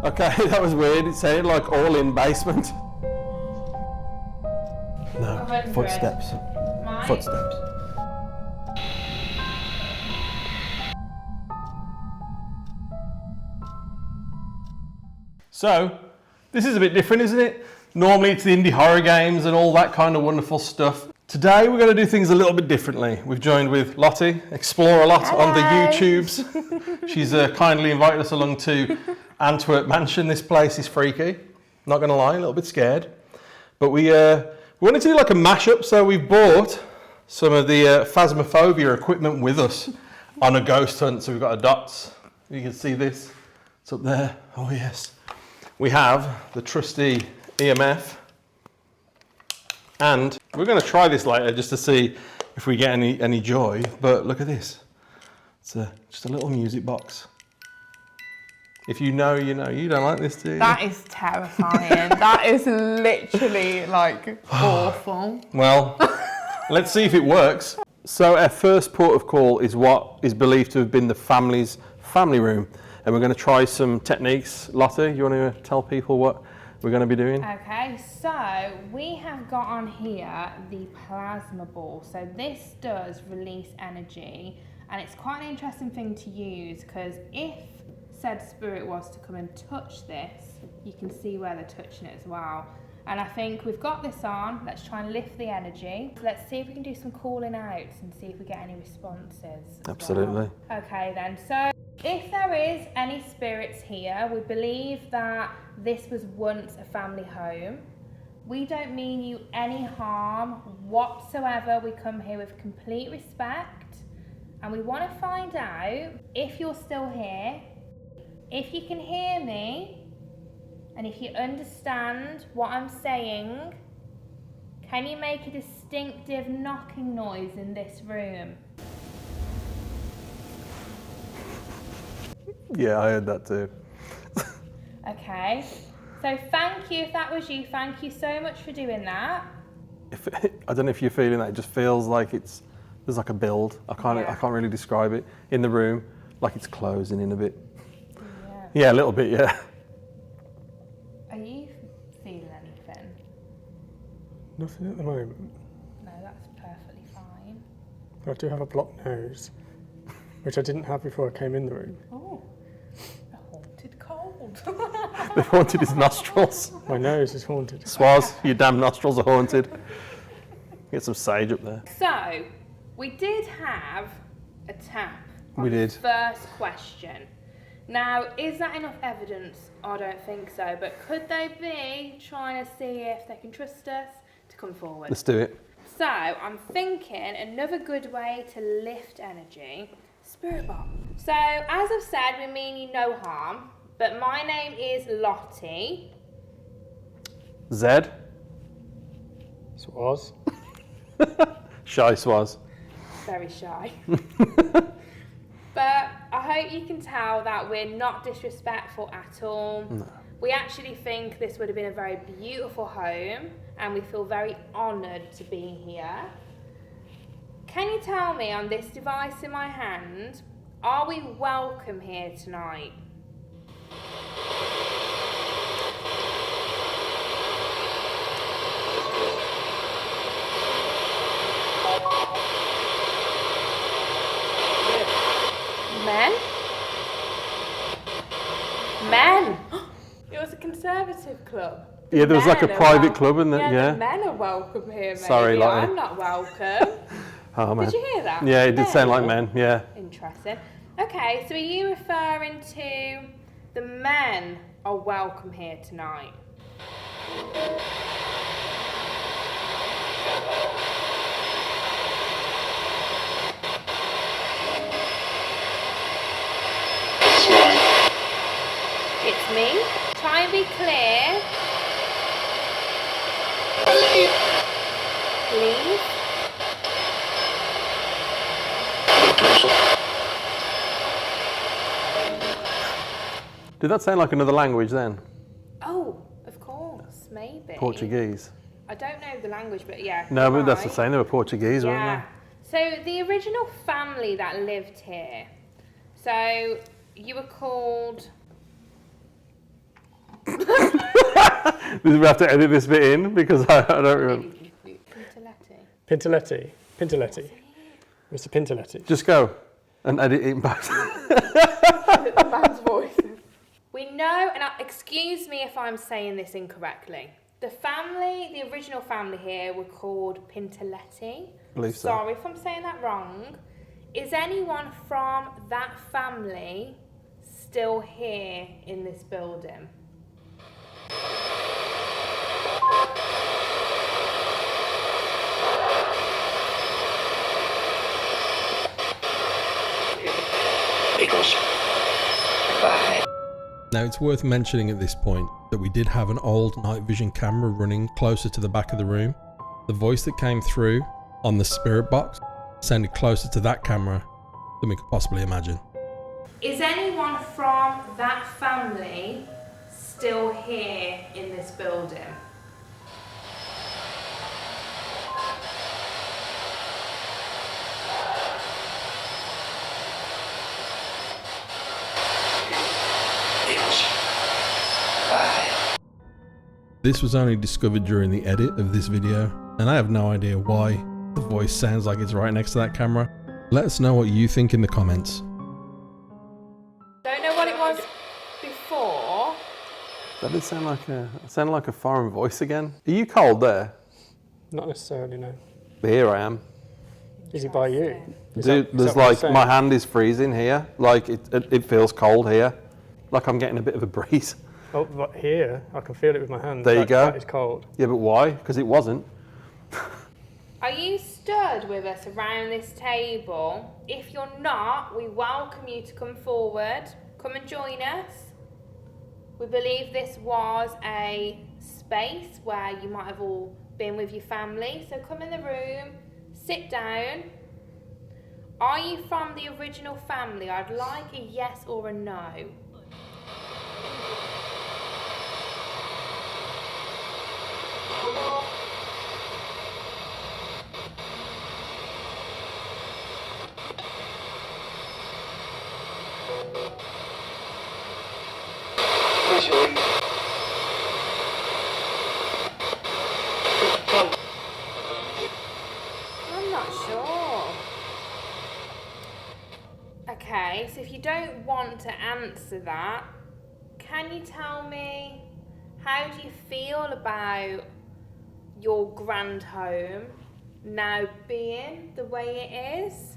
Okay, that was weird. It sounded like all in basement. No, 100. footsteps. Mine? Footsteps. So, this is a bit different, isn't it? Normally it's the indie horror games and all that kind of wonderful stuff. Today we're going to do things a little bit differently. We've joined with Lottie, Explore a Lot on the YouTubes. She's kindly invited us along to Antwerp Mansion. This place is freaky. Not going to lie, a little bit scared. But we wanted to do like a mashup, so we've bought some of the Phasmophobia equipment with us on a ghost hunt. So we've got a dots. You can see this. It's up there. Oh yes. We have the trusty EMF. And we're going to try this later just to see if we get any joy. But look at this. It's just a little music box. If you know, you know. You don't like this, do you? That is terrifying. That is literally like awful. Well, let's see if it works. So our first port of call is what is believed to have been the family's family room. And we're going to try some techniques. Lotte, you want to tell people what we're going to be doing? Okay, so we have got on here the plasma ball. So this does release energy, and it's quite an interesting thing to use because if said spirit was to come and touch this, you can see where they're touching it as well. And I think we've got this on. Let's try and lift the energy. Let's see if we can do some calling outs and see if we get any responses. Absolutely. Well. Okay then, so if there is any spirits here, we believe that this was once a family home. We don't mean you any harm whatsoever. We come here with complete respect, and we want to find out if you're still here, if you can hear me, and if you understand what I'm saying. Can you make a distinctive knocking noise in this room? Yeah, I heard that too. Okay, so thank you. If that was you, thank you so much for doing that. I don't know if you're feeling that. It just feels like there's like a build. I can't really describe it in the room. Like it's closing in a bit. Yeah, a little bit. Yeah. Are you feeling anything? Nothing at the moment. No, that's perfectly fine. I do have a blocked nose, which I didn't have before I came in the room. Oh, a haunted cold. They've haunted his nostrils. My nose is haunted. Swaz, your damn nostrils are haunted. Get some sage up there. So, we did have a tap on We did. the first question. Now, is that enough evidence? I don't think so, but could they be trying to see if they can trust us to come forward? Let's do it. So, I'm thinking another good way to lift energy, spirit box. So, as I've said, we mean you no harm, but my name is Lottie. Zed. Swaz. Shy Swaz. Very shy. But I hope you can tell that we're not disrespectful at all. No. We actually think this would have been a very beautiful home, and we feel very honoured to be here. Can you tell me on this device in my hand, are we welcome here tonight? Men? Men? It was a conservative club. Yeah, there was like a Men are private club in there. Yeah, Yeah. the men are welcome here, maybe. Sorry, Lottie. I'm not welcome. Oh man. Did you hear that? Yeah, it did sound like men. Yeah. Interesting. Okay, so are you referring to the men are welcome here tonight? It's me. Try and be clear. Please. Did that sound like another language then? Oh, of course, maybe. Portuguese? I don't know the language, but yeah. No, but that's the right. same. They were Portuguese, Yeah. weren't So the original family that lived here, so you were called We have to edit this bit in because I don't remember. Pintoletti. Pintoletti. Mr. Pintoletti. Just go and edit it in both. The man's voice. We know, and excuse me if I'm saying this incorrectly. The original family here were called Pintoletti. Believe so. Sorry if I'm saying that wrong. Is anyone from that family still here in this building? Now it's worth mentioning at this point that we did have an old night vision camera running closer to the back of the room. The voice that came through on the spirit box sounded closer to that camera than we could possibly imagine. Is anyone from that family still here in this building? This was only discovered during the edit of this video, and I have no idea why the voice sounds like it's right next to that camera. Let us know what you think in the comments. Don't know what it was before. That did sound like a foreign voice again. Are you cold there? Not necessarily, no. Here I am. Is he by you? Dude, there's like, my hand is freezing here. Like, it feels cold here. Like I'm getting a bit of a breeze. Oh, but here, I can feel it with my hand. There you go. That is cold. Yeah, but why? Because it wasn't. Are you stood with us around this table? If you're not, we welcome you to come forward. Come and join us. We believe this was a space where you might have all been with your family. So come in the room, sit down. Are you from the original family? I'd like a yes or a no. I'm not sure. Okay, so if you don't want to answer that, can you tell me, how do you feel about your grand home now being the way it is?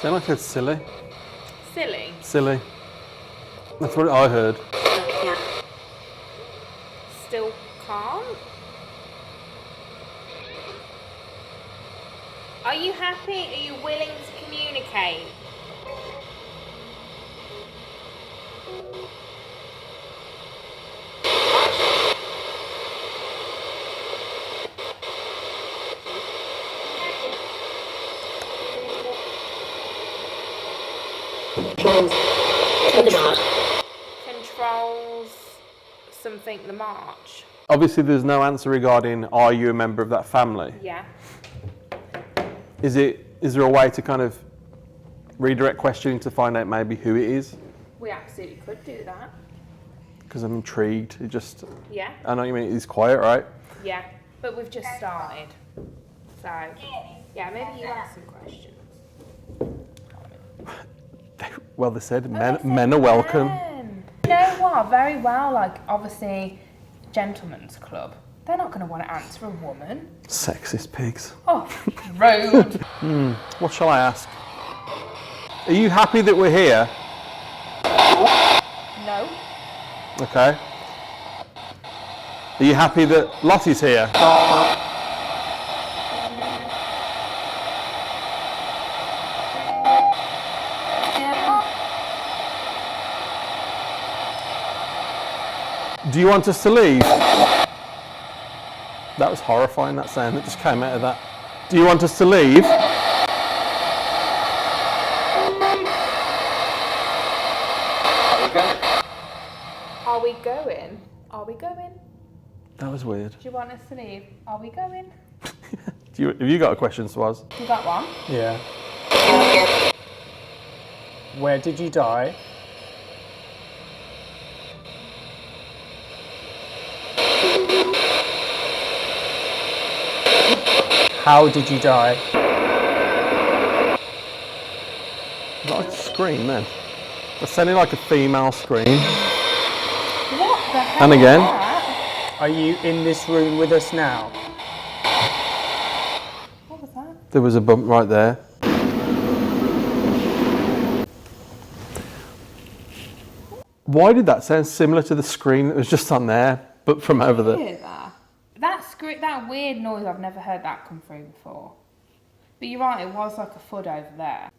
Sound like it's silly. Silly. Silly. That's what I heard. Still calm? Are you happy? Are you willing to communicate? Controls something the march. Obviously, there's no answer regarding, are you a member of that family? Yeah. Is there a way to kind of redirect questioning to find out maybe who it is? We absolutely could do that. Because I'm intrigued. Yeah. I know what you mean, it's quiet, right? Yeah. But we've just started. So, yeah, maybe you ask some questions. Well, they said men are welcome. You know what? Very well, like, obviously, gentlemen's club. They're not going to want to answer a woman. Sexist pigs. Oh, rude. What shall I ask? Are you happy that we're here? No. Okay. Are you happy that Lottie's here? Do you want us to leave? That was horrifying, that sound that just came out of that. Do you want us to leave? Are we going? Are we going? That was weird. Do you want us to leave? Are we going? Have you got a question, Swaz? You got one? Yeah. Where did you die? How did you die? Is that like a scream then? That's sounding like a female scream. What the hell? And again. Was that? Are you in this room with us now? What was that? There was a bump right there. Why did that sound similar to the scream that was just on there, but from over there? Hear that? That weird noise, I've never heard that come through before. But you're right, it was like a thud over there.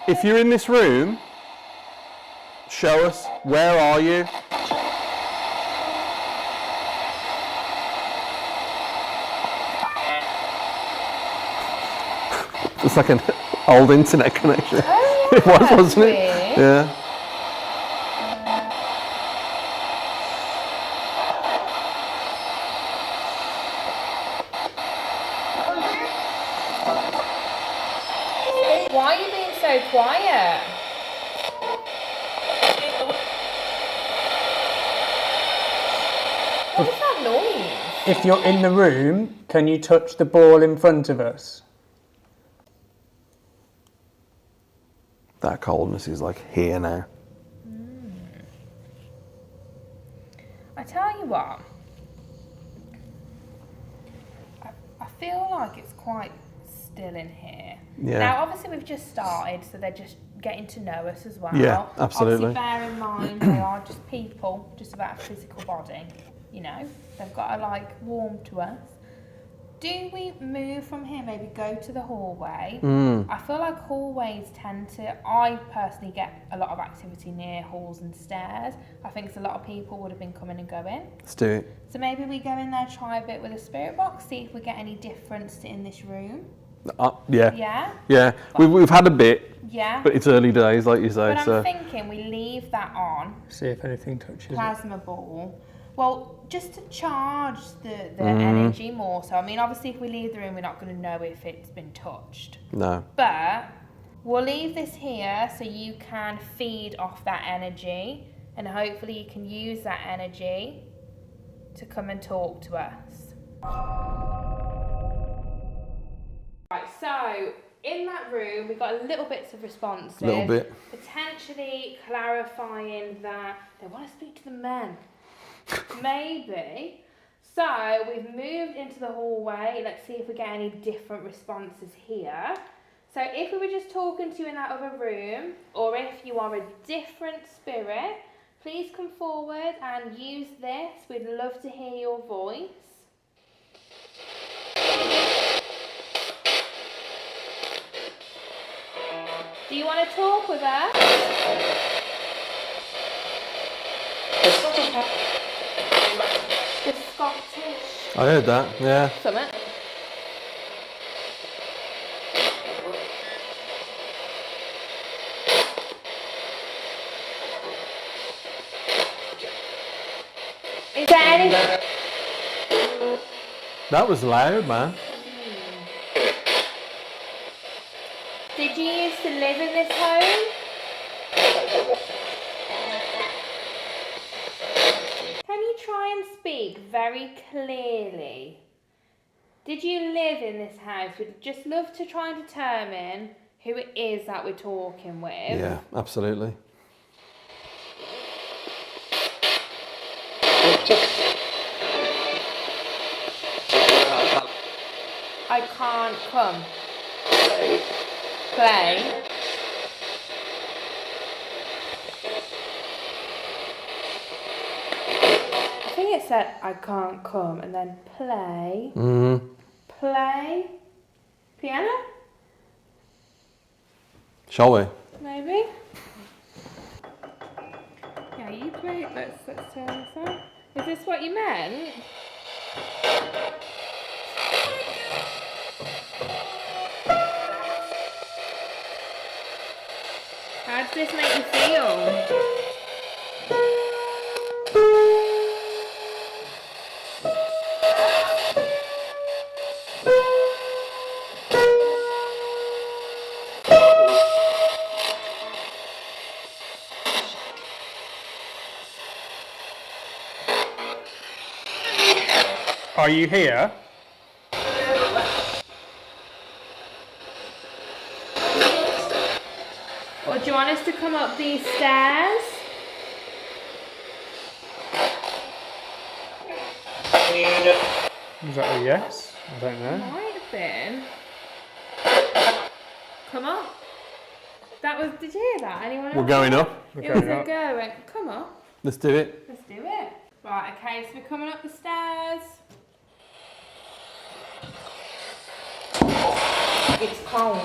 If you're in this room, show us. Where are you? It's like an old internet connection. Oh, yeah, It was, wasn't it? weird. Yeah. Why are you being so quiet? What was that noise? If you're in the room, can you touch the ball in front of us? That coldness is like here now. I tell you what, I feel like it's quite still in here. Yeah. Now, obviously, we've just started, so they're just getting to know us as well. Yeah, absolutely. Obviously, bear in mind, they are just people, just about a physical body. You know, they've got to like warm to us. Do we move from here, maybe go to the hallway? I feel like hallways tend to, I personally get a lot of activity near halls and stairs. I think a lot of people would have been coming and going. Let's do it. So maybe we go in there, try a bit with a spirit box, see if we get any difference in this room. Yeah. Yeah? Yeah. We've had a bit, Yeah. but it's early days, like you say. But So I'm thinking we leave that on, See if anything touches it. plasma ball. Well, just to charge the energy more. So, I mean, obviously, if we leave the room, we're not going to know if it's been touched. no. But we'll leave this here so you can feed off that energy, and hopefully, you can use that energy to come and talk to us. Right, so in that room, we've got a little bits of responses. Little bit. Potentially clarifying that they want to speak to the men. Maybe. So we've moved into the hallway. Let's see if we get any different responses here. So if we were just talking to you in that other room, or if you are a different spirit, please come forward and use this. We'd love to hear your voice. Do you want to talk with us? The Scottish I heard that. Yeah. summit. Is there any? That was loud, man. Did you used to live in this home? Can you try and speak very clearly? Did you live in this house? We'd just love to try and determine who it is that we're talking with. Yeah, absolutely. I can't come. Play. I think it said I can't come and then play. Play. Piano? Shall we? Maybe. Yeah, you play. Let's turn this on. Is this what you meant? How does this make you feel? Are you here? Or do you want us to come up these stairs? Is that a yes? I don't know. Might have been. Come on. That was, did you hear that? Anyone else? We're going up. It was a go. Went, come on. Let's do it. Let's do it. Right, okay, so we're coming up the stairs. It's cold.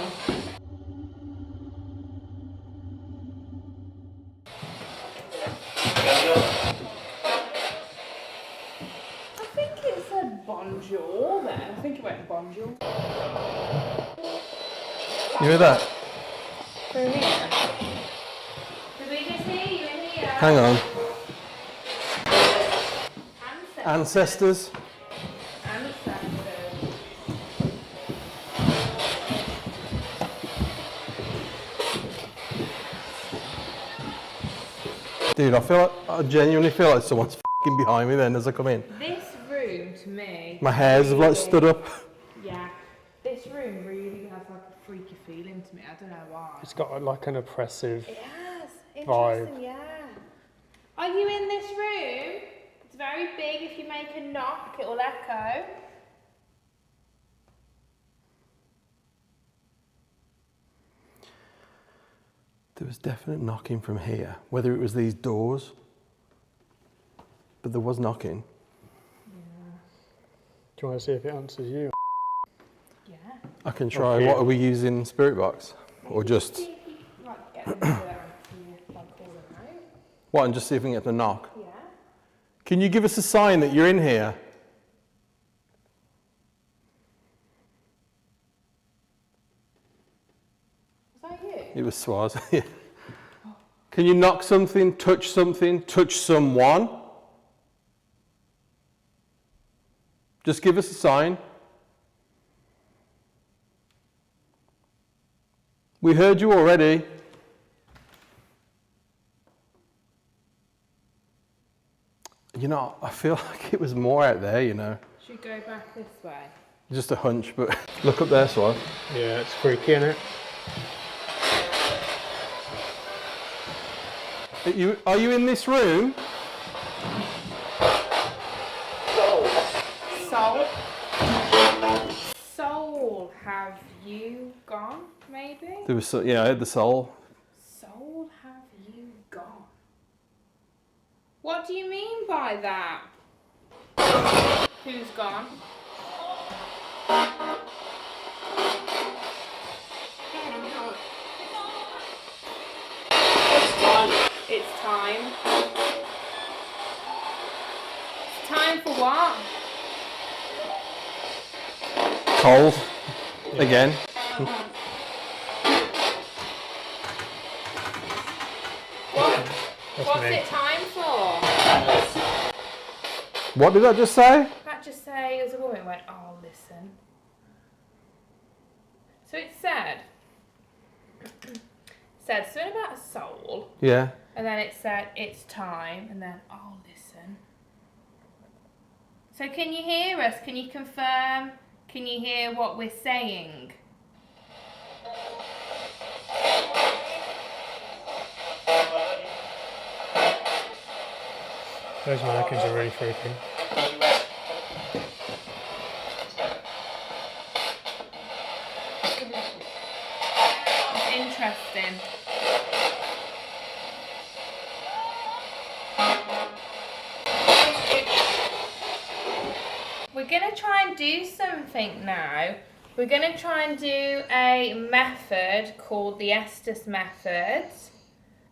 I think it said bonjour then. I think it went bonjour. You hear that? Through here. Did we just hear you in here? Hang on. Ancestors. Ancestors. Dude, I genuinely feel like someone's f***ing behind me then as I come in. This room to me. My hairs have like stood up. Yeah. This room really has like a freaky feeling to me. I don't know why. It's got like an oppressive. It has. Vibe. Interesting, yeah. Are you in this room? It's very big. If you make a knock, it will echo. There was definite knocking from here, whether it was these doors, but there was knocking. Do you want to see if it answers you? Yeah. I can try. Okay. What are we using? Spirit box? Or just, See if you like, get them to answer you, like call them out. what, and just see if we can get the knock? Yeah. Can you give us a sign that you're in here? Was that you? It was Swaz. Yeah. Can you knock something, touch someone? Just give us a sign. We heard you already. You know, I feel like it was more out there, you know. Should we go back this way? Just a hunch, but look up there, Swaz. Yeah, it's freaky, isn't it? Are you in this room? Soul. Soul, have you gone, maybe? There was, yeah, I had the soul. Soul, have you gone? What do you mean by that? Who's gone? It's time. It's time for what? Cold. Again. What's me. it time for? What did I just say? That just say as a woman who went, oh, listen. So it said something about a soul, Yeah. and then it said it's time, and then oh, listen. So can you hear us? Can you confirm? Can you hear what we're saying? Those mannequins are really freaky. It's interesting. We're going to try and do something now. We're going to try and do a method called the Estes method.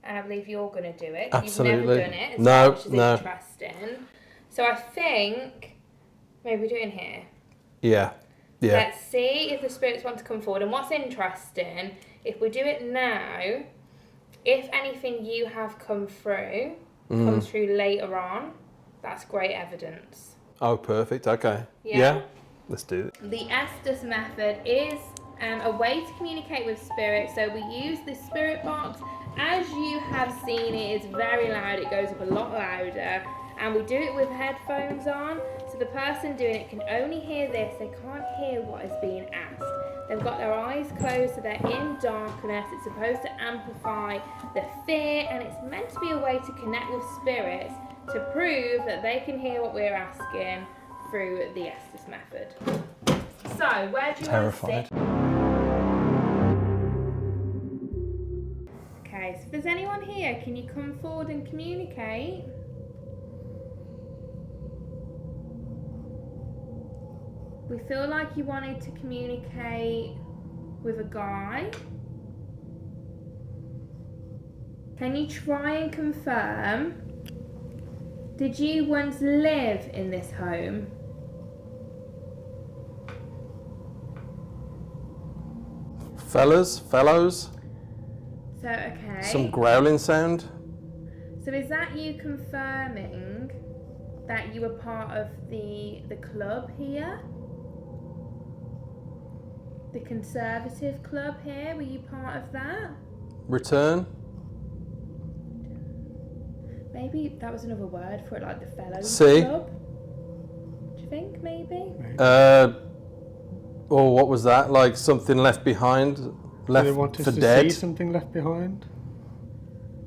And I believe you're going to do it. Absolutely. You've never done it. No, Which is no. interesting. So I think maybe we do it in here. Yeah. Yeah. Let's see if the spirits want to come forward. And what's interesting, if we do it now, If anything you have come through comes through later on, that's great evidence. Oh, perfect. Okay. Yeah. Let's do it. The Estes method is a way to communicate with spirits. So we use this spirit box. As you have seen, it is very loud. It goes up a lot louder. And we do it with headphones on. So the person doing it can only hear this. They can't hear what is being asked. They've got their eyes closed, so they're in darkness. It's supposed to amplify the fear, and it's meant to be a way to connect with spirits to prove that they can hear what we're asking through the Estes method. So, where do you Terrified. want to sit? Okay, so if there's anyone here, can you come forward and communicate? We feel like you wanted to communicate with a guy. Can you try and confirm? Did you once live in this home? Fellows? So, okay. Some growling sound? So is that you confirming that you were part of the club here? The Conservative Club here? Were you part of that? Return? Maybe that was another word for it, like the Fellows See? Club? Do you think, maybe? Or what was that? Like something left behind? Do Left they want us for to dead? see something left behind?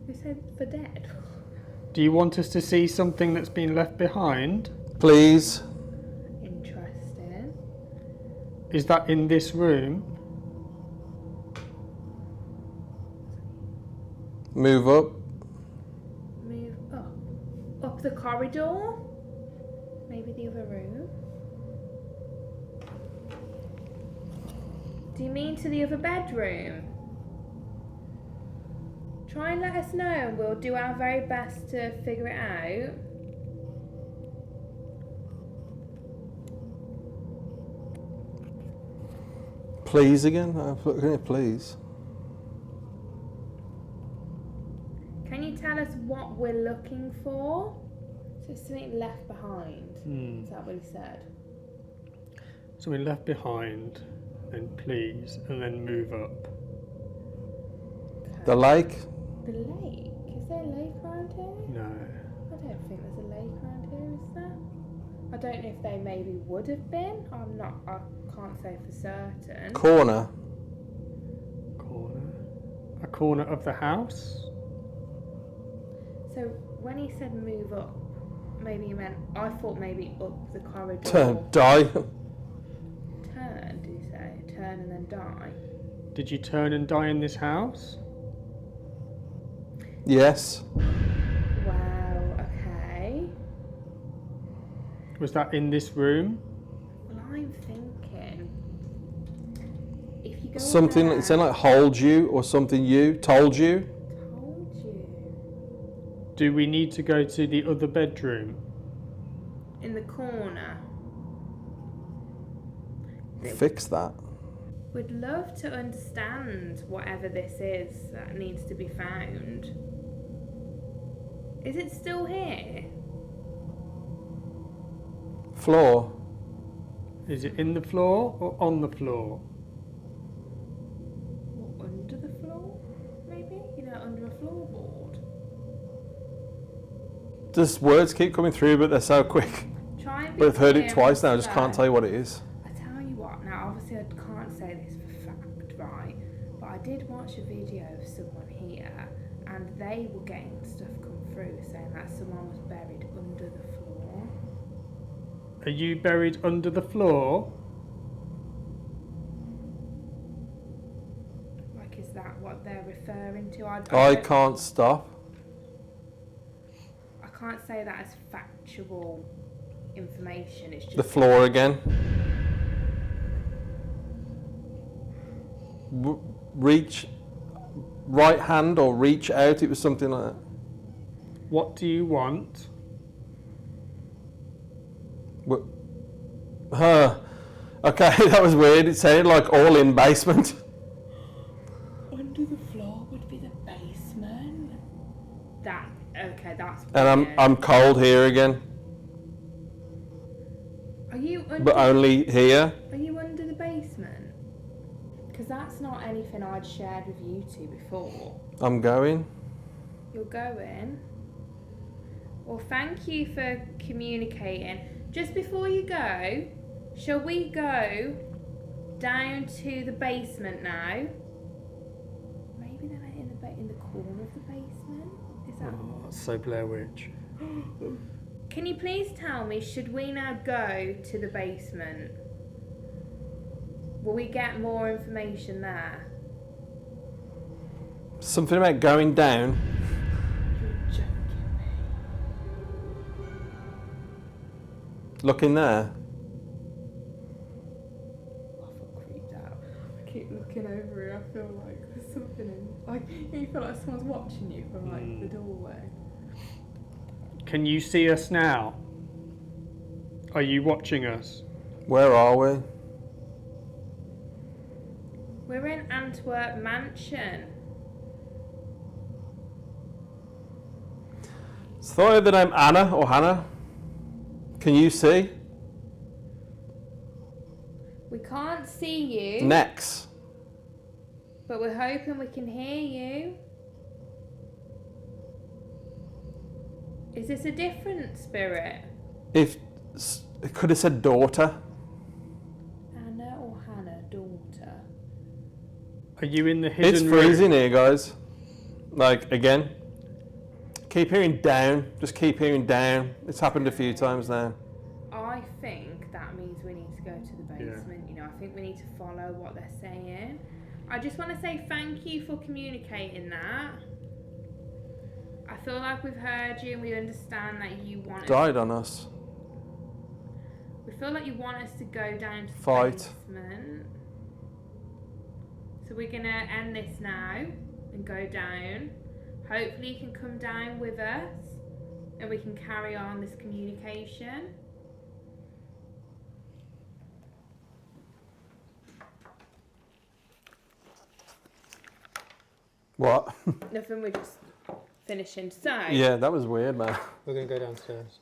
Who said for dead? Do you want us to see something that's been left behind? Please? Interesting. Is that in this room? Move up? Move up. Up the corridor? Maybe the other room? Do you mean to the other bedroom? Try and let us know and we'll do our very best to figure it out. Please again? Please. Can you tell us what we're looking for? So something left behind. Is that what he said? Something left behind, then please, and then move up. The lake? The lake? Is there a lake around here? No. I don't think there's a lake around here, is there? I don't know if they maybe would have been. I can't say for certain. Corner? Corner. A corner of the house? So when he said move up, maybe he meant, I thought maybe up the corridor. Die? Turn, do you say? Turn and then die? Did you turn and die in this house? Yes. Wow, okay. Was that in this room? Well, I'm thinking, if you go Something, there, it sounded like hold you or something you, told you. told you. Do we need to go to the other bedroom? In the corner. Fix that. We'd love to understand whatever this is that needs to be found. Is it still here? Floor. Is it in the floor or on the floor? Or under the floor? Maybe? You know, under a floorboard. Just words keep coming through, but they're so quick. Try and be But I've heard it clear twice now, I and just can't slow. tell you what it is. I tell you what, now obviously I can't say this for fact, right? But I did watch a video of someone here and they were getting stuff come through saying that someone was buried under the floor. Are you buried under the floor? Like, is that what they're referring to? I I can't stop. I can't say that as factual information. It's just The floor again. Reach, right hand or reach out, it was something like that. What do you want? Okay, that was weird. It sounded like all in basement. under the floor would be the basement. And I'm cold here again. Are you under? But only here. Are you under the basement? Because that's not anything I'd shared with you two before. I'm going. You're going. Well, thank you for communicating. Just before you go, shall we go down to the basement now? Maybe they're in the corner of the basement. Is that? Oh, that's so Blair Witch. Can you please tell me, should we now go to the basement? Will we get more information there? Something about going down. You're joking me. Look in there. I feel creeped out. I keep looking over here. I feel like there's something in. Like you feel like someone's watching you from like the doorway. Can you see us now? Are you watching us? Where are we? We're in Antwerp Mansion. So I thought the name Anna or Hannah. Can you see? We can't see you, Next. but we're hoping we can hear you. Is this a different spirit? If it could have said daughter. Anna or Hannah, daughter? Are you in the hidden It's room? freezing here, guys. Like, again. Keep hearing down. Just keep hearing down. It's happened a few times now. I think that means we need to go to the basement. You know, I think we need to follow what they're saying. I just want to say thank you for communicating that. I feel like we've heard you and we understand that you want Died on us. We feel like you want us to go down to the Fight. basement. So we're going to end this now and go down. Hopefully you can come down with us and we can carry on this communication. What? Nothing, we're just finishing. So, Yeah, that was weird, man. We're going to go downstairs.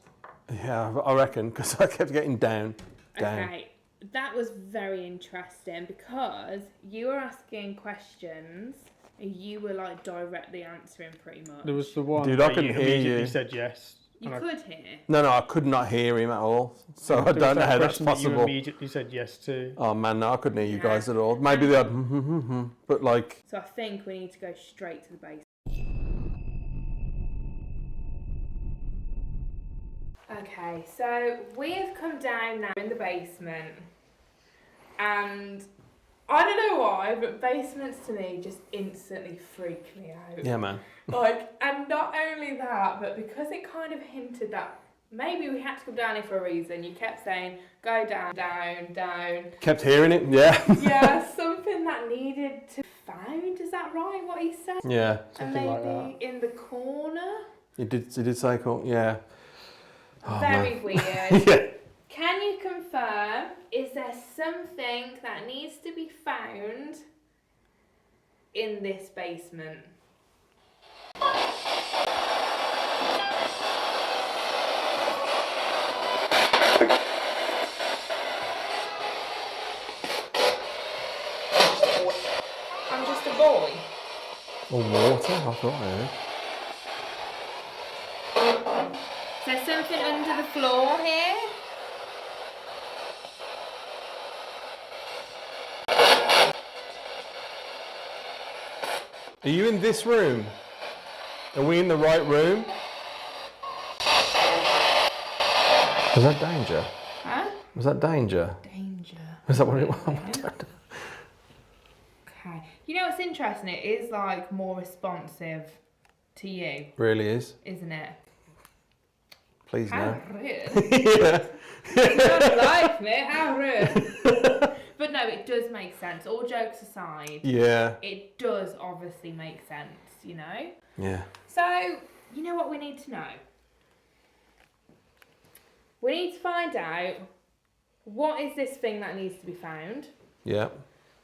Yeah, I reckon, because I kept getting down. okay, that was very interesting because you were asking questions and you were like directly answering pretty much. There was the one Dude, I where couldn't you hear immediately you. said yes. You and could hear. No, I could not hear him at all. So I there was don't know that how that's question that You possible. immediately said yes to. Oh man, no, I couldn't hear you Yeah. guys at all. Maybe they had, but like, So I think we need to go straight to the base. Okay, so we have come down now in the basement, and I don't know why, but basements to me just instantly freak me out. yeah, man. Like, and not only that, but because it kind of hinted that maybe we had to come down here for a reason. You kept saying, go down, down, down. Kept hearing it, yeah. Yeah, something that needed to be found. Is that right? What he said? Yeah, And Something like maybe in the corner. he did say cool, yeah. Oh, Very man. weird. Yeah. Can you confirm, is there something that needs to be found in this basement? I'm just a boy. Or water, I thought I heard. Is there something under the floor here? Are you in this room? Are we in the right room? Was that danger? Huh? Was that danger? Danger. Was that what it was? Okay. You know what's interesting? It is like more responsive to you, Really is. isn't it? Please How no. rude. Yeah. You don't like me, how rude. But no, it does make sense. All jokes aside, Yeah. it does obviously make sense, you know? Yeah. So, you know what we need to know? We need to find out what is this thing that needs to be found. Yeah.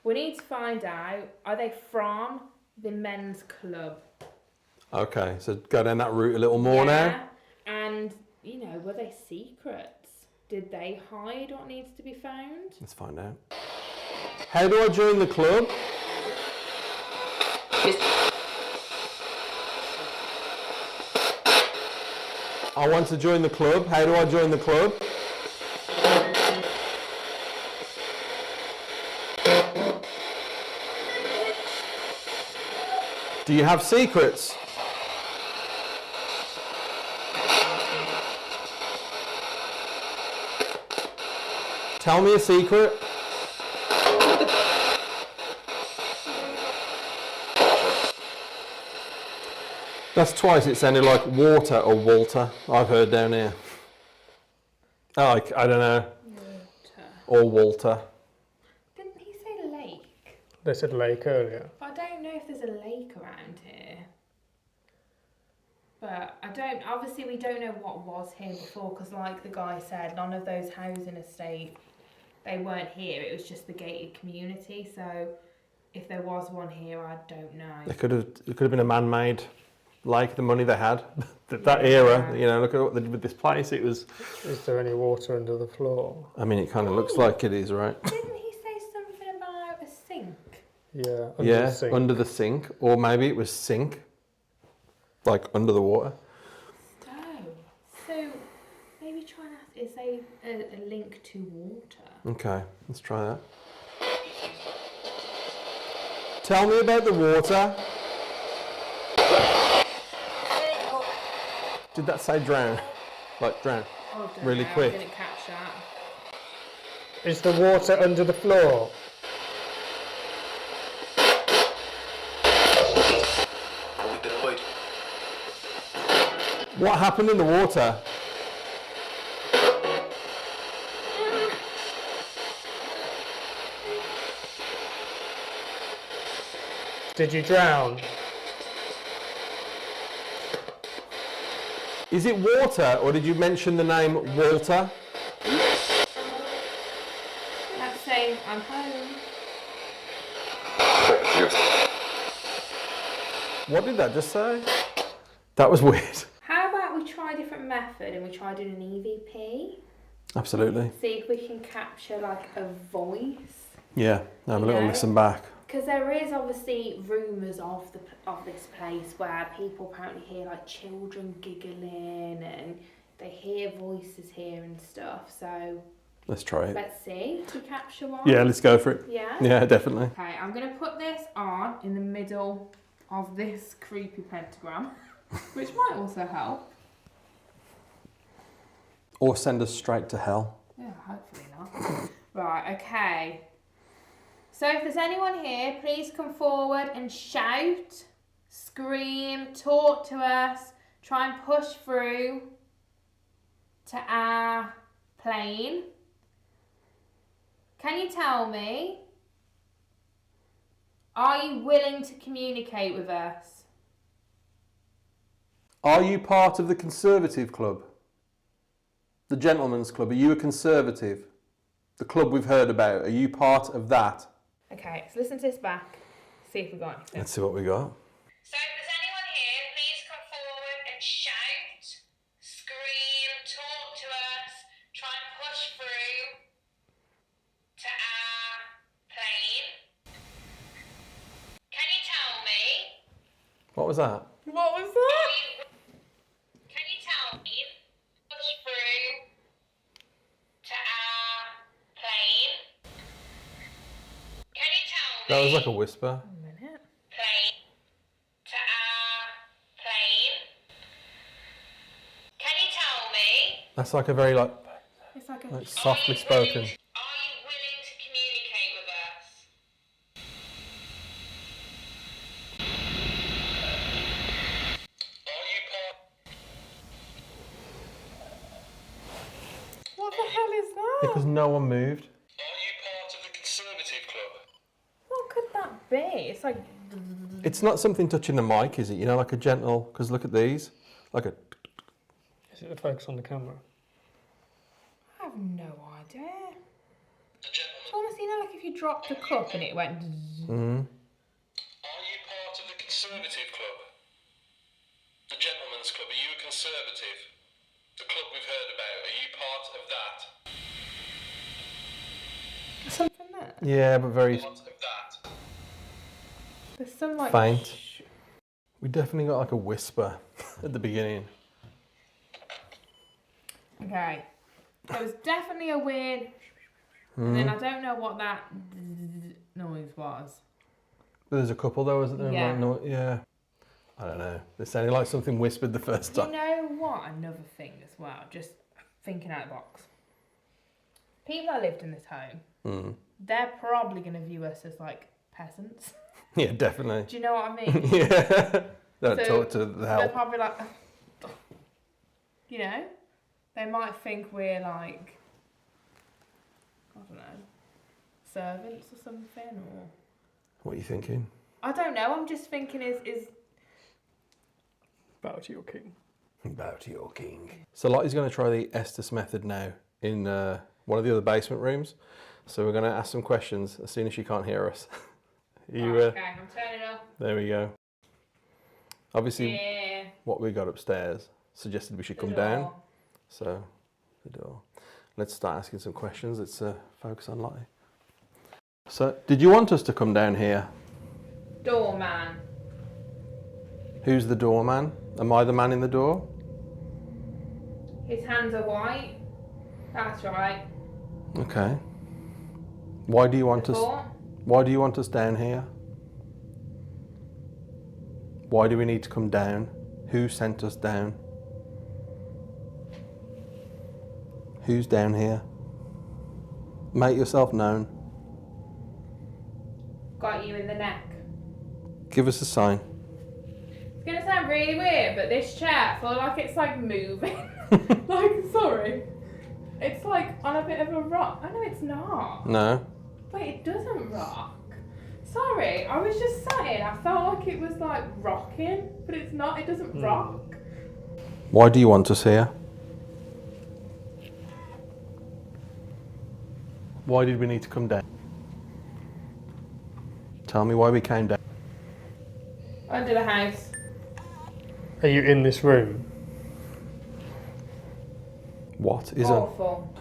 We need to find out, are they from the men's club? Okay, so go down that route a little more now. And, you know, were they secrets? Did they hide what needs to be found? Let's find out. How do I join the club? I want to join the club. How do I join the club? Do you have secrets? Tell me a secret. That's twice it sounded like water or Walter, I've heard down here. Oh, I don't know. Water. Or Walter. Didn't he say lake? They said lake earlier. I don't know if there's a lake around here. But obviously we don't know what was here before, because like the guy said, none of those housing estates, they weren't here, it was just the gated community, so if there was one here, I don't know. It could have been a man-made lake, the money they had. that era, you know, look at what they did with this place, it was... Is there any water under the floor? I mean, it kind of looks like it is, right? Didn't he say something about a sink? Yeah, Yeah, the sink. under the sink, or maybe it was sink, like under the water. Oh, so maybe try and ask, is there a link to water? Okay, let's try that. Tell me about the water. Did that say drown? Like drown? Oh, don't Really know, quick. I didn't catch that. Is the water under the floor? What happened in the water? Did you drown? Is it water, or did you mention the name Walter? Let's say I'm home. What did that just say? That was weird. How about we try a different method and we try doing an EVP? Absolutely. See if we can capture like a voice. Yeah, have a little Yeah. listen back. Because there is obviously rumours of this place where people apparently hear like children giggling and they hear voices here and stuff. So Let's try it. let's see if we capture one. Yeah, let's go for it. Yeah? Yeah, definitely. Okay, I'm going to put this on in the middle of this creepy pentagram, which might also help. Or send us straight to hell. Yeah, hopefully not. Right, okay. So if there's anyone here, please come forward and shout, scream, talk to us, try and push through to our plane. Can you tell me, are you willing to communicate with us? Are you part of the Conservative Club? The Gentleman's Club? Are you a Conservative? The club we've heard about, are you part of that? Okay, so listen to this back, see if we got anything. Let's see what we got. So if there's anyone here, please come forward and shout, scream, talk to us, try and push through to our plane. Can you tell me? What was that? What was that? Can you tell me? Push through to our plane. Can you tell me? That was like a whisper. A minute. Plane to our plane. Can you tell me? That's like a very like It's like a. softly spoken. Are you willing to communicate with us? What the hell is that? Because no one moved. Are you part of the Conservative Club? What could that be? It's like. It's not something touching the mic, is it? You know, like a gentle, because look at these. Like a... Is it the focus on the camera? I have no idea. The gentleman. It's almost, you know, like if you dropped a cup and it went. Mm-hmm. Are you part of the Conservative Club? The Gentleman's Club. Are you a Conservative? The club we've heard about, are you part of that? Something there. Yeah, but very Part of that? There's some like faint. We definitely got like a whisper at the beginning. Okay. There was definitely a weird. And then I don't know what that noise was. There's a couple though, isn't there? Yeah. Like, no, yeah. I don't know. It sounded like something whispered the first You time. know what? Another thing as well. Just thinking out the box. People that lived in this home, they're probably going to view us as like peasants. Yeah, definitely. Do you know what I mean? Yeah. Don't So talk to the they're help. probably like, you know, they might think we're like, I don't know, servants or something, or What are you thinking? I don't know. I'm just thinking is Bow to your king. Bow to your king. So Lottie's going to try the Estes method now in one of the other basement rooms. So we're going to ask some questions as soon as she can't hear us. okay. I'm turning up. There we go. Obviously, Yeah. what we got upstairs suggested we should The come door. down. So, the door. Let's start asking some questions. Let's focus on Lottie. So, did you want us to come down here? Doorman. Who's the doorman? Am I the man in the door? His hands are white. That's right. Okay. Why do you want us? Four. Why do you want us down here? Why do we need to come down? Who sent us down? Who's down here? Make yourself known. Got you in the neck. Give us a sign. It's gonna sound really weird, but this chair, I feel like it's like moving. Like, sorry. It's like on a bit of a rock. Oh no, it's not. No. Wait, it doesn't rock. Sorry, I was just saying, I felt like it was like rocking, but it's not, it doesn't rock. Why do you want us here? Why did we need to come down? Tell me why we came down. Under the house. Are you in this room? What is it? Awful.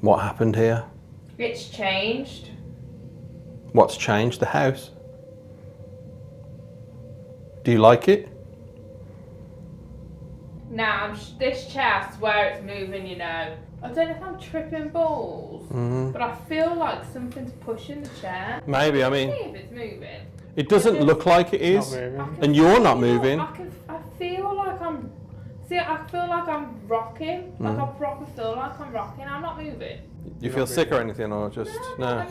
What happened here? It's changed. What's changed? The house. Do you like it? Nah, this chair, I swear it's moving, you know. I don't know if I'm tripping balls, but I feel like something's pushing the chair. Maybe, I See mean, if it's moving. it doesn't look like it Not is. moving. And you're not moving. I feel like I'm. See, I feel like I'm rocking. Like I proper feel like I'm rocking. I'm not moving. You feel sick or anything, or just no?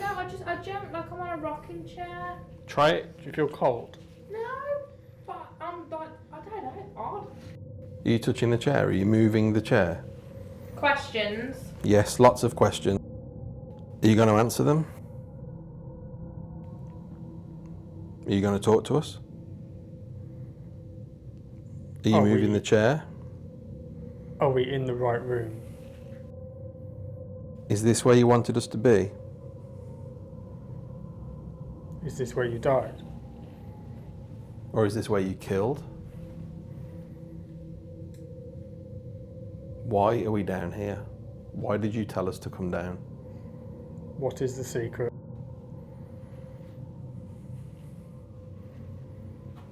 I jump like I'm on a rocking chair. Try it. Do you feel cold? No, but I'm like, I don't know, it's odd. Are you touching the chair? Are you moving the chair? Questions? Yes, lots of questions. Are you going to answer them? Are you going to talk to us? Are you Are moving we- the chair? Are we in the right room? Is this where you wanted us to be? Is this where you died? Or is this where you killed? Why are we down here? Why did you tell us to come down? What is the secret?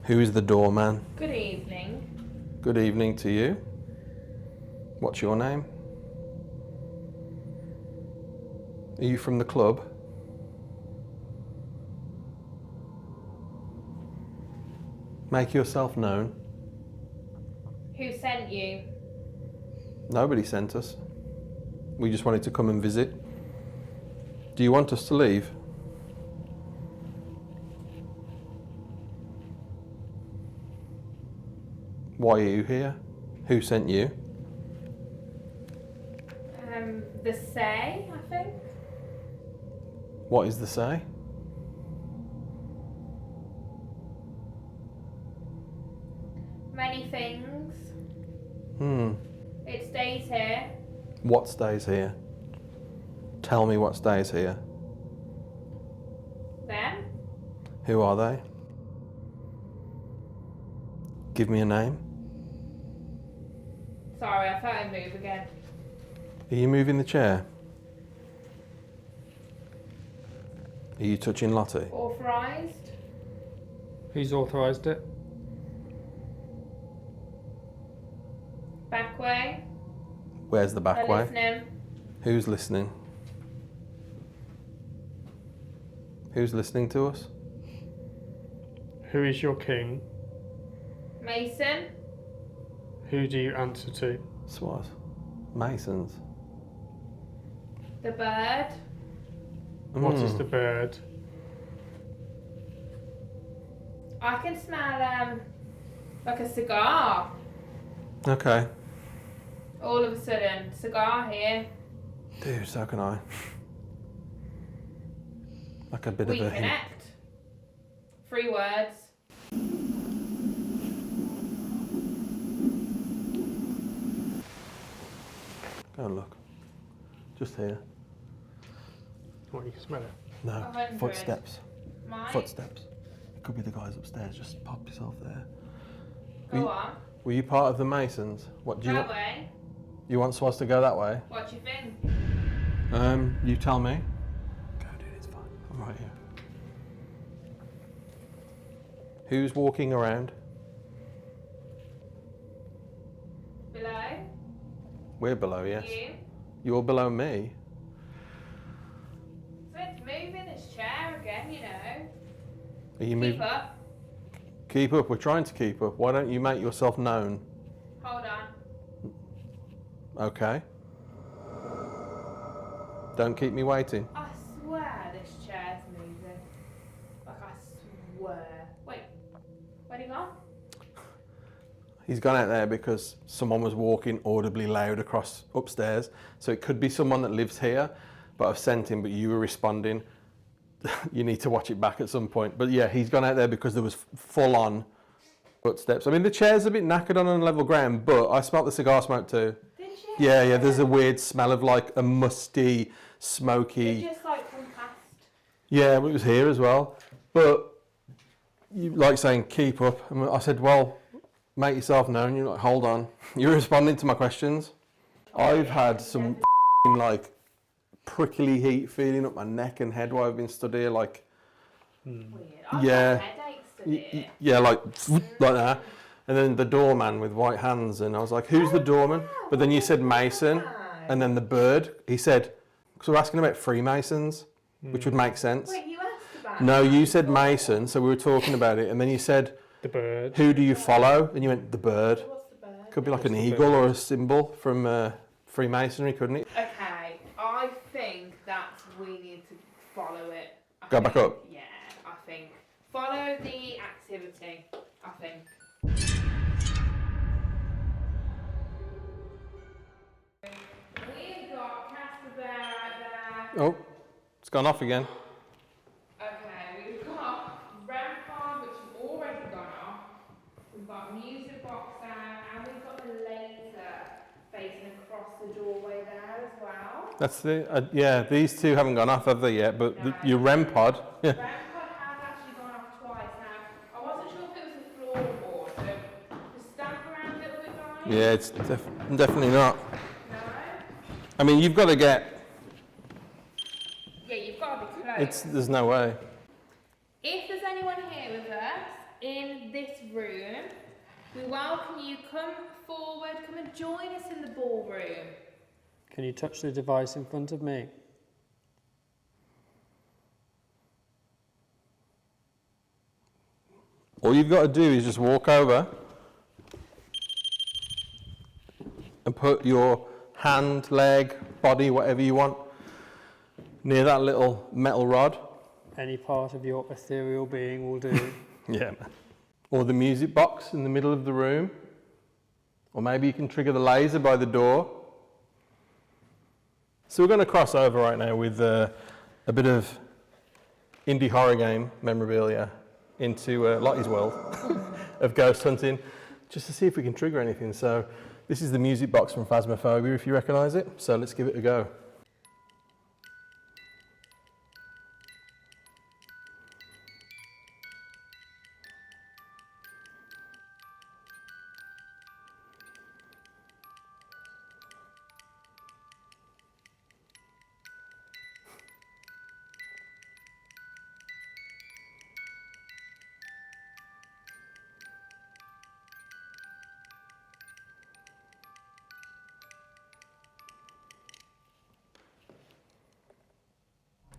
Who is the doorman? Good evening. Good evening to you. What's your name? Are you from the club? Make yourself known. Who sent you? Nobody sent us. We just wanted to come and visit. Do you want us to leave? Why are you here? Who sent you? The say, I think. What is the say? Many things. It stays here. What stays here? Tell me what stays here. Them. Who are they? Give me a name. Sorry, I thought I'd move again. Are you moving the chair? Are you touching Lottie? Authorised? Who's authorised it? Back way? Where's the back They're way? listening. Who's listening? Who's listening to us? Who is your king? Mason? Who do you answer to? Swat. Masons. The bird? What is the bird? I can smell like a cigar. Okay. All of a sudden, cigar here. Dude, so can I. Like a bit We of a hint. connect. 3 words. Go and look. Just here. What, you can smell it? No. 100. Footsteps. Mike, Footsteps. It could be the guys upstairs. Just pop yourself there. go on. Were you part of the Masons? What do you That want? way. You want Swaz to go that way? What do you think? You tell me. Go, dude. It's fine. I'm right here. Who's walking around? Below? We're below, yes. You? You're below me. So it's moving this chair again, you know. Are you Keep moving? up. Keep up. We're trying to keep up. Why don't you make yourself known? Hold on. Okay. Don't keep me waiting. I swear this chair's moving. Like, I swear. Wait. Where'd he go? He's gone out there because someone was walking audibly loud across upstairs. So it could be someone that lives here, but I've sent him, but you were responding. You need to watch it back at some point. But yeah, he's gone out there because there was full on footsteps. I mean, the chair's a bit knackered on level ground, but I smelt the cigar smoke too. Did you? Yeah, there's a weird smell of like a musty, smoky. It just like come past. Yeah, but it was here as well. But you like saying keep up. And I said, well, make yourself known. You're like, hold on. You're responding to my questions. I've had some like prickly heat feeling up my neck and head while I've been stood here. Like, Weird. I've Yeah. got headaches today. yeah, like that. And then the doorman with white hands, and I was like, who's the doorman? But then you said Mason, and then the bird. He said, because we're asking about Freemasons, which would make sense. Wait, you asked about No, that? you said Mason, so we were talking about it, and then you said, The bird. who do you follow? And you went, the bird. What's the bird? Could be like an What's the eagle bird? or a symbol from Freemasonry, couldn't it? Okay, I think that we need to follow it. I Go back think- up. Yeah, I think. Follow the activity, I think. We've got Casper Bear right there. Oh, it's gone off again. Okay, we've got Rampart, which has already gone off. We've got Music Box out, and we've got the laser facing across the doorway there as well. That's the, yeah, these two haven't gone off, have they yet? But your REM pod, yeah. Rampart has actually gone off twice now. I wasn't sure if it was a floorboard, so just stamp around a little bit, guys. Yeah, it's definitely not. No? I mean, you've got to get, Yeah, you've got to be close. there's no way. If there's anyone here with us in this room, we welcome you. Come forward, come and join us in the ballroom. Can you touch the device in front of me? All you've got to do is just walk over and put your hand, leg, body, whatever you want, near that little metal rod. Any part of your ethereal being will do. Yeah. Or the music box in the middle of the room. Or maybe you can trigger the laser by the door. So we're going to cross over right now with a bit of indie horror game memorabilia into Lottie's world of ghost hunting, just to see if we can trigger anything. So this is the music box from Phasmophobia, if you recognise it. So let's give it a go.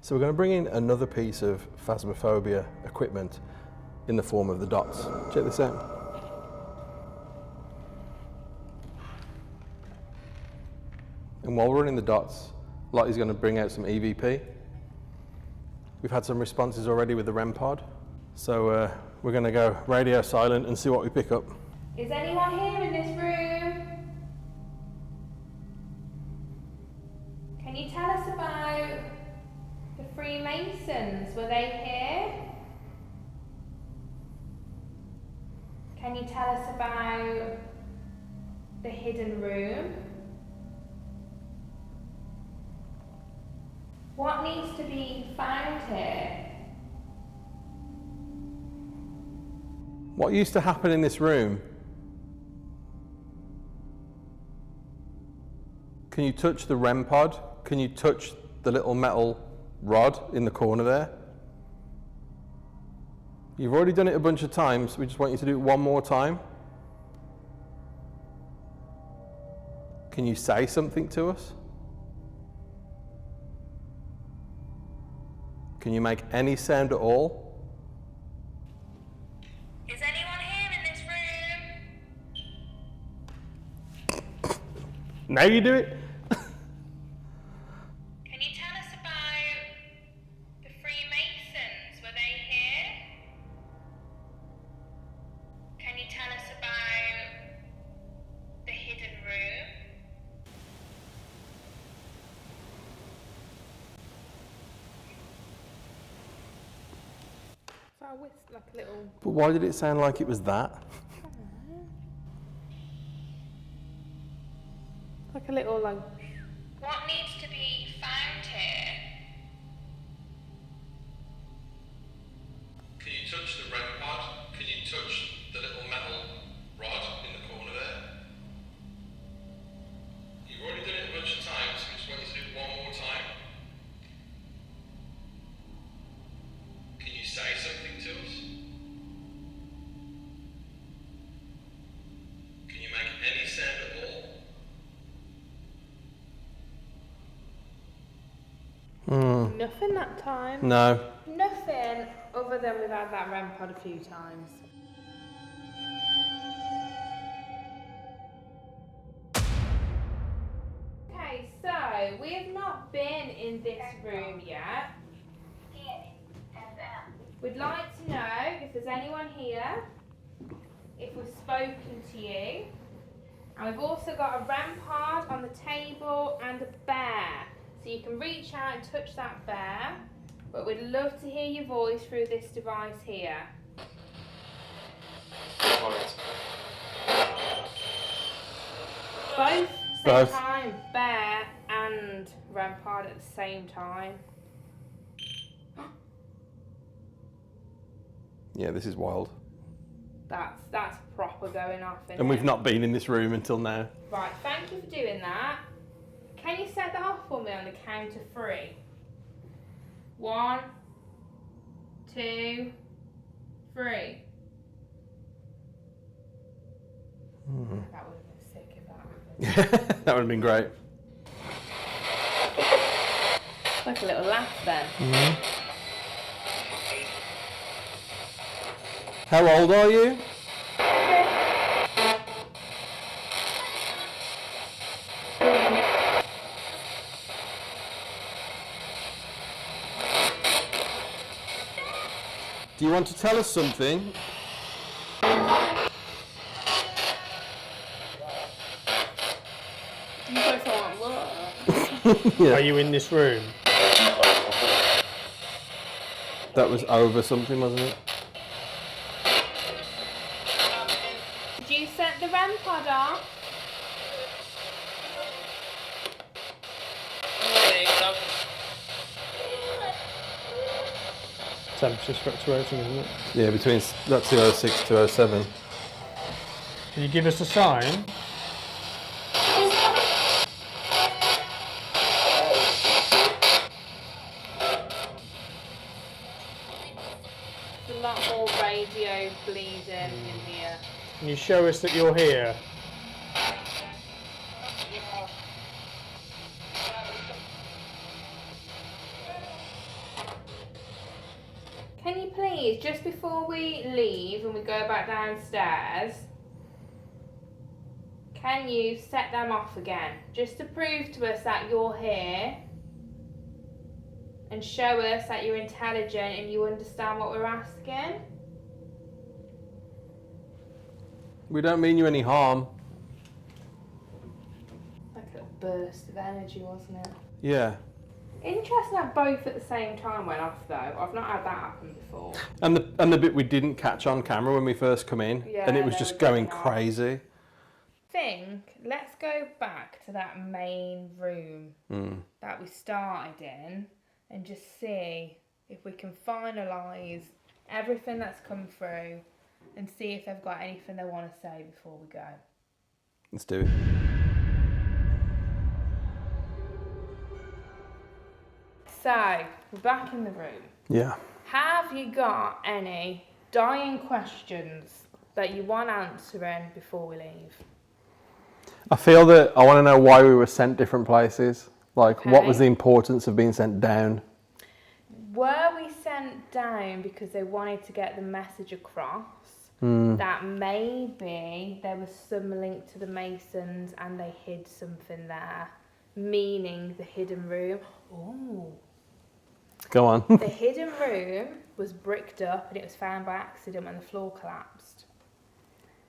So we're going to bring in another piece of Phasmophobia equipment in the form of the dots. Check this out. And while we're running the dots, Lottie's going to bring out some EVP. We've had some responses already with the REM pod. So we're going to go radio silent and see what we pick up. Is anyone here in this room? Can you tell us about the Freemasons? Were they here? Can you tell us about the hidden room? What needs to be found here? What used to happen in this room? Can you touch the REM pod? Can you touch the little metal rod in the corner there? You've already done it a bunch of times. We just want you to do it one more time. Can you say something to us? Can you make any sound at all? Is anyone here in this room? Now you do it. Can you tell us about the Freemasons? Were they here? Can you tell us about the hidden room? So I whisked like a little. But why did it sound like it was that? Like a little like. What needs to be found here? Can you touch the REM pod? Can you touch the little metal rod in the corner there? You've already done it a bunch of times, we just want you to do it one more time. Can you say something to us? Can you make any sound at all? Nothing that time. No. Nothing other than we've had that REM pod a few times. Okay, so we have not been in this room yet. We'd like to know if there's anyone here, if we've spoken to you. And we've also got a REM pod on the table and a bear. So you can reach out and touch that bear, but we'd love to hear your voice through this device here. Both same time, bear and REM pod at the same time. Yeah, this is wild. That's proper going off. And we've not been in this room until now. Right, thank you for doing that. Can you set that off for me on the count of 3? 1, 2, 3. That would have been sick if that happened. That would have been great. Like a little laugh then. How old are you? Do you want to tell us something? You both want what? Yeah. Are you in this room? That was over something, wasn't it? Did you set the REM pod off? Temperature's fluctuating, isn't it? Yeah, between that 206 207. Can you give us a sign? There's a lot more radio bleeding in here. Can you show us that you're here? please, just before we leave and we go back downstairs, can you set them off again? Just to prove to us that you're here and show us that you're intelligent and you understand what we're asking. We don't mean you any harm. Like a little burst of energy, wasn't it? Yeah. Interesting that both at the same time went off though. I've not had that happen before. And the bit we didn't catch on camera when we first come in, Yeah, and it was they just were going going off. crazy. Let's go back to that main room that we started in and just see if we can finalise everything that's come through and see if they've got anything they want to say before we go. Let's do it. So, we're back in the room. Yeah. Have you got any dying questions that you want answering before we leave? I feel that I want to know why we were sent different places. Like, what was Okay. the importance of being sent down? Were we sent down because they wanted to get the message across that maybe there was some link to the Masons and they hid something there, meaning the hidden room? Oh, Go on. the hidden room was bricked up and it was found by accident when the floor collapsed.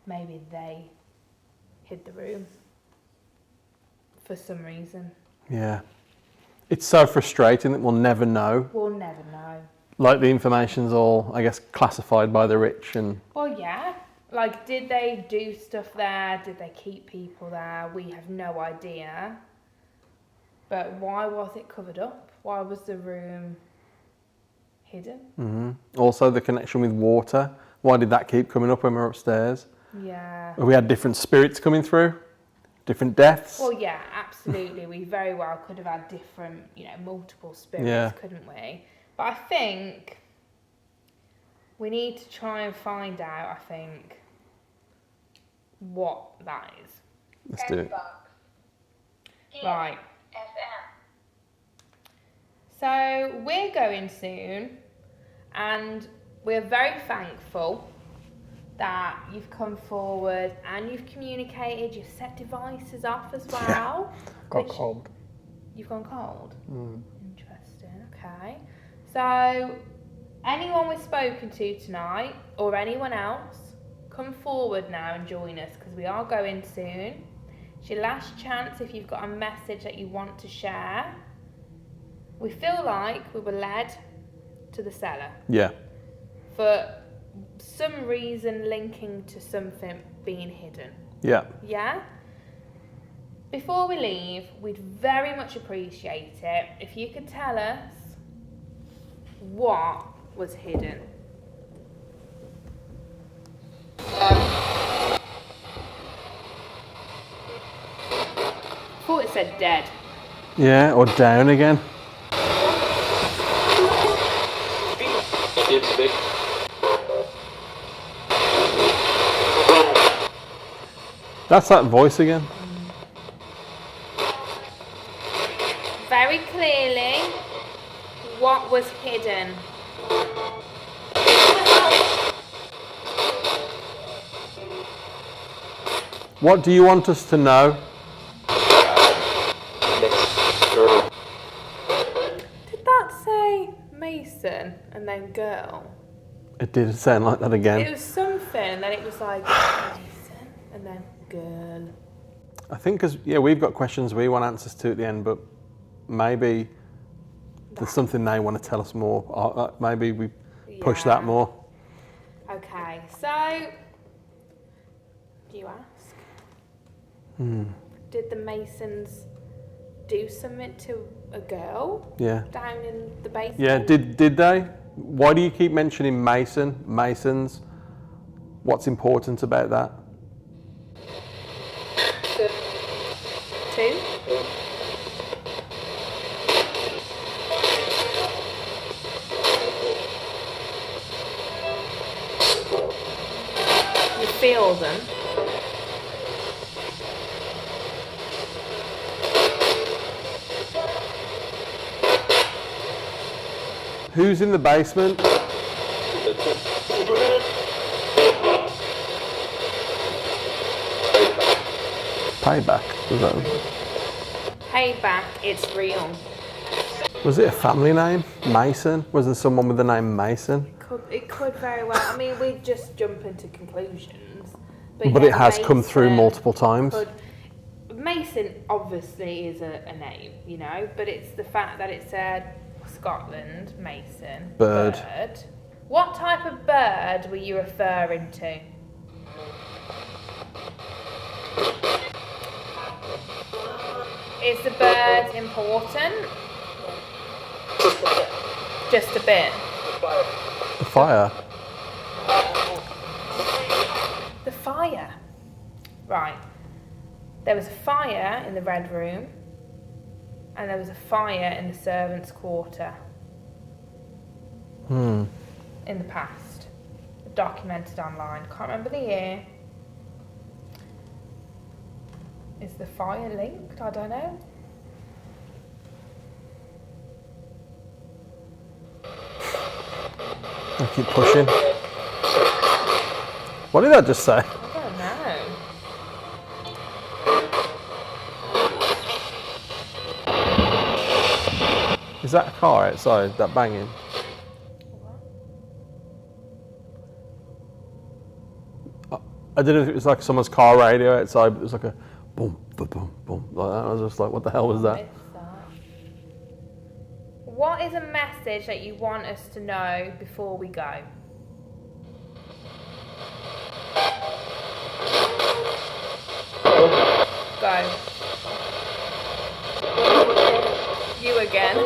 Maybe they hid the room for some reason. Yeah. It's so frustrating that we'll never know. We'll never know. Like, the information's all, I guess, classified by the rich and... Well, yeah. Like, did they do stuff there? Did they keep people there? We have no idea. But why was it covered up? Why was the room hidden? Also, the connection with water. Why did that keep coming up when we were upstairs? Yeah. We had different spirits coming through, different deaths. Well, yeah, absolutely. We very well could have had different, multiple spirits, Yeah. couldn't we? But I think we need to try and find out, what that is. Let's do it. Right. So we're going soon, and we're very thankful that you've come forward and you've communicated, you've set devices off as well. Got which- cold. You've gone cold? Interesting, okay. So, anyone we've spoken to tonight, or anyone else, come forward now and join us, because we are going soon. It's your last chance if you've got a message that you want to share. We feel like we were led to the cellar Yeah. for some reason linking to something being hidden. Yeah. Yeah? Before we leave, we'd very much appreciate it if you could tell us what was hidden. Thought it said dead. Yeah, or down again. That's that voice again. Very clearly, what was hidden? What do you want us to know? Did that say Mason and then girl? It did sound like that It again. was something, and then it was like Mason and then girl. I think because, we've got questions we want answers to at the end, but maybe there's something they want to tell us more. Maybe we push that Yeah. more. Okay, so do you ask? Did the Masons do something to a girl Yeah. down in the basement? Yeah, did they? Why do you keep mentioning Masons? What's important about that? Two? You feel them. Who's in the basement? Payback. Payback, it's real. Was it a family name? Mason? Was there someone with the name Mason? It could very well. I mean, we just jump into conclusions. But yeah, it has come through multiple times. Mason obviously is a name, you know, but it's the fact that it said Scotland, Mason, Bird. What type of bird were you referring to? Is the bird important? Just a bit. The fire. The fire. Right. There was a fire in the Red Room, and there was a fire in the servants' quarter. In the past. Documented online. Can't remember the year. Is the fire linked? I don't know. I keep pushing. What did I just say? I don't know. Is that a car outside, that banging? I didn't know if it was like someone's car radio outside, but it was like a boom, boom, boom, boom, like that. I was just like, what the hell was that? What is a message that you want us to know before we go? Go. You again.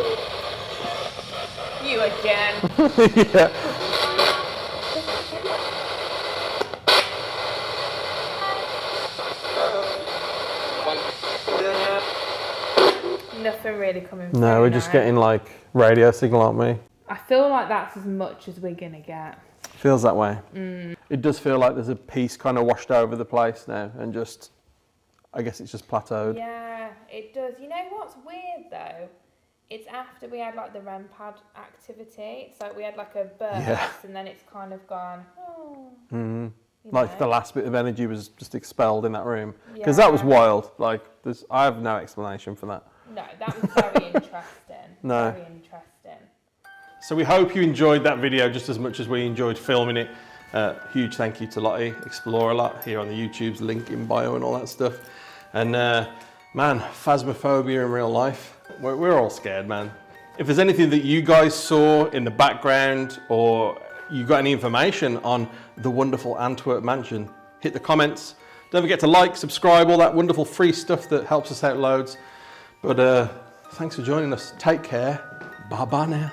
You again. Yeah. Nothing really coming through. No, we're just getting like radio signal, aren't we? I feel like that's as much as we're gonna get. Feels that way. It does feel like there's a piece kind of washed over the place now, and just, I guess it's just plateaued. Yeah, it does. You know what's weird though? It's after we had like the REM pad activity. It's like we had like a burst, and then it's kind of gone. Oh. Like the last bit of energy was just expelled in that room, because that was wild. Like, I have no explanation for that. No, that was very interesting. No. Very interesting. So we hope you enjoyed that video just as much as we enjoyed filming it. Huge thank you to Lottie, Explore a Lot here on the YouTube's link in bio and all that stuff. And man, Phasmophobia in real life, we're all scared, man. If there's anything that you guys saw in the background, or you got any information on the wonderful Antwerp mansion, hit the comments. Don't forget to like, subscribe, all that wonderful free stuff that helps us out loads. But thanks for joining us. Take care. Bye-bye now.